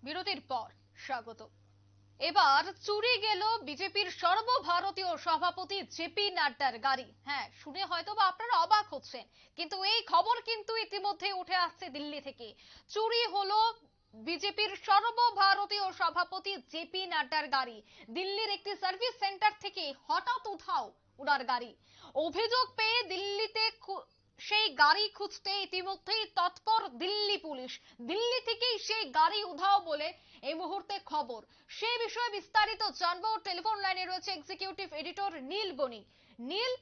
বিরতির পর স্বাগত। এবার চুরি গেল বিজেপির সর্বভারতীয় সভাপতি জেপি নাড্ডার গাড়ি। হ্যাঁ, শুনে হয়তো বা আপনারা অবাক হচ্ছেন, কিন্তু এই খবর কিন্তু ইতিমধ্যে উঠে আসছে দিল্লি থেকে। চুরি হলো বিজেপির সর্বভারতীয় সভাপতি জেপি নাড্ডার গাড়ি। দিল্লির একটি সার্ভিস সেন্টার থেকে হঠাৎ উধাও ওনার গাড়ি। অভিযোগ পেয়ে দিল্লিতে সেই গাড়ি খুঁজতে ইতিমধ্যেই তৎপর দিল্লি পুলিশ। দিল্লি থেকেই সেই গাড়ি উধাও বলে এই মুহূর্তে খবর। সে বিষয়ে বিস্তারিত জানবো। টেলিফোন লাইনে রয়েছে এক্সিকিউটিভ এডিটর নীল বণিক। নীল,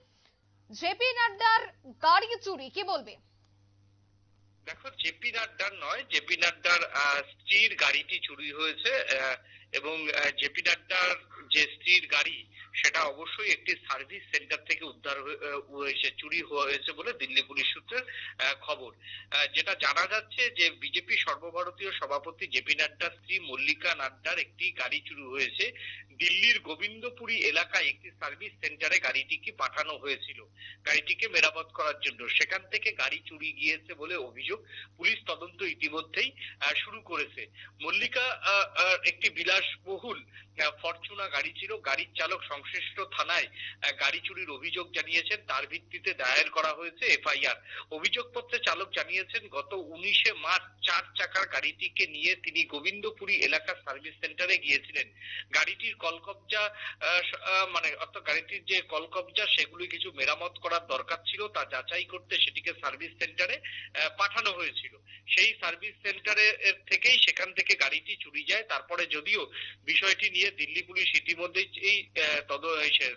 জেপি নাড্ডার গাড়ি চুরি, কি বলবে? দেখো, জেপি নাড্ডার নয়, জেপি নাড্ডার স্ত্রীর গাড়িটি চুরি হয়েছে। এবং জেপি নাড্ডার যে স্ত্রীর গাড়ি, সেটা অবশ্যই একটি সার্ভিস সেন্টার থেকে উদ্ধার হয়েছে, চুরি হয়েছে বলে দিল্লি পুলিশ সূত্রের খবর। যেটা জানা যাচ্ছে যে বিজেপি সর্বভারতীয় সভাপতি জেপি নাড্ডার স্ত্রী মল্লিকা নাড্ডার একটি গাড়ি চুরি হয়েছে। দিল্লির গোবিন্দপুরী এলাকায় একটি সার্ভিস সেন্টারে গাড়িটিকে পাঠানো হয়েছিল গাড়িটিকে মেরামত করার জন্য। সেখান থেকে গাড়ি চুরি গিয়েছে বলে অভিযোগ। পুলিশ তদন্ত ইতিমধ্যেই শুরু করেছে। মল্লিকা একটি বিলাসবহুল ফরচুনা গাড়ি ছিল। গাড়ির চালক সংশ্লিষ্ট থানায় গাড়ি চুরির অভিযোগ জানিয়েছেন। তার ভিত্তিতে দায়ের করা হয়েছে এফআইআর। অভিযোগপত্রে চালক জানিয়েছেন, গত 19শে মার্চ 4 চাকার গাড়িটিকে নিয়ে তিনি গোবিন্দপুরী এলাকার সার্ভিস সেন্টারে গিয়েছিলেন। গাড়িটির কলকবজা মানে অর্থাৎ গাড়িটির যে কলকবজা, সেগুলি কিছু মেরামত করার দরকার ছিল, তা যাচাই করতে সেটিকে সার্ভিস সেন্টারে পাঠানো হয়েছিল। সেই সার্ভিস সেন্টারে থেকেই সেখান থেকে গাড়িটি চুরি যায়। তারপরে যদিও বিষয়টি নিয়ে দিল্লি পুলিশ ইতিমধ্যেই এই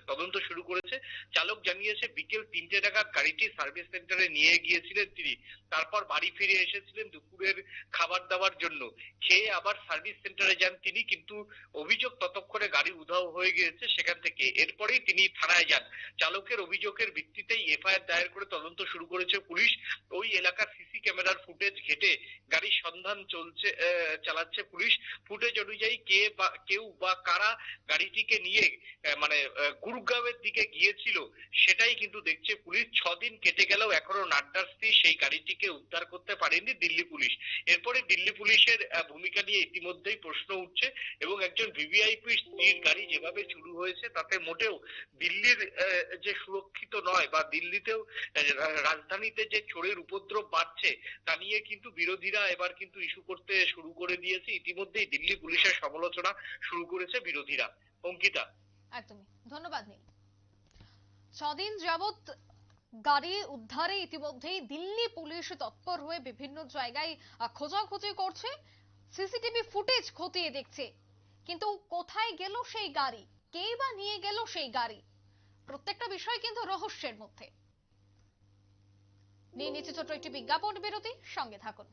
তদন্ত শুরু করেছে। চালক জানিয়েছে, বিকেল 3টে নাগাদ গাড়িটি সার্ভিস সেন্টারে নিয়ে গিয়েছিলেন তিনি। তারপর বাড়ি ফিরে এসেছিলেন দুপুরের খাবার দাবার জন্য। খেয়ে আবার সার্ভিস সেন্টারে যান তিনি, কিন্তু অভিযোগ ততক্ষণে গাড়ি উধাও হয়ে গিয়েছে সেখান থেকে। এরপরেই তিনি থানায় যান। চালকের অভিযোগের ভিত্তিতেই এফআইআর দায়ের করে তদন্ত শুরু করেছে পুলিশ। ওই এলাকার সিসি ক্যামেরার ফুটেজ ঘেটে গাড়ির সন্ধান চালাচ্ছে পুলিশ। ফুটেজ অনুযায়ী কেউ বা কারা গাড়িটিকে নিয়ে গুরগাঁওয়ের দিকে গিয়েছিল, সেটাই কিন্তু দেখছে পুলিশ। 6 দিন কেটে গেলেও এখনো নাড্ডার স্ত্রী সেই গাড়িটিকে উদ্ধার করতে পারেনি দিল্লি পুলিশ। এরপরে দিল্লি পুলিশের ভূমিকা নিয়ে ইতিমধ্যেই প্রশ্ন উঠছে, এবং একজন ভিভিআইপি স্ত্রীর গাড়ি যেভাবে শুরু হয়েছে, তাতে মোটেও দিল্লির যে সুরক্ষিত নয়, বা দিল্লিতেও রাজধানীতে যে চোরের উপদ্রব বাড়ছে, তা নিয়ে কিন্তু বিরোধীরা এবার কিন্তু ইস্যু করতে শুরু করে দিয়েছে। ইতিমধ্যেই দিল্লি পুলিশের সমালোচনা শুরু করেছে বিরোধীরা। অঙ্কিতা। একদমই, ধন্যবাদ নীল। 6 দিন যাবত গাড়ি উদ্ধারে ইতিমধ্যেই দিল্লি পুলিশ তৎপর হয়ে বিভিন্ন জায়গায় খোঁজাখুঁজি করছে, সিসিটিভি ফুটেজ খতিয়ে দেখছে। কিন্তু কোথায় গেল সেই গাড়ি, কেই বা নিয়ে গেল সেই গাড়ি, প্রত্যেকটা বিষয় কিন্তু রহস্যের মধ্যে। নিয়ে নিচ্ছে ছোট্ট একটি বিজ্ঞাপন বিরতি, সঙ্গে থাকুন।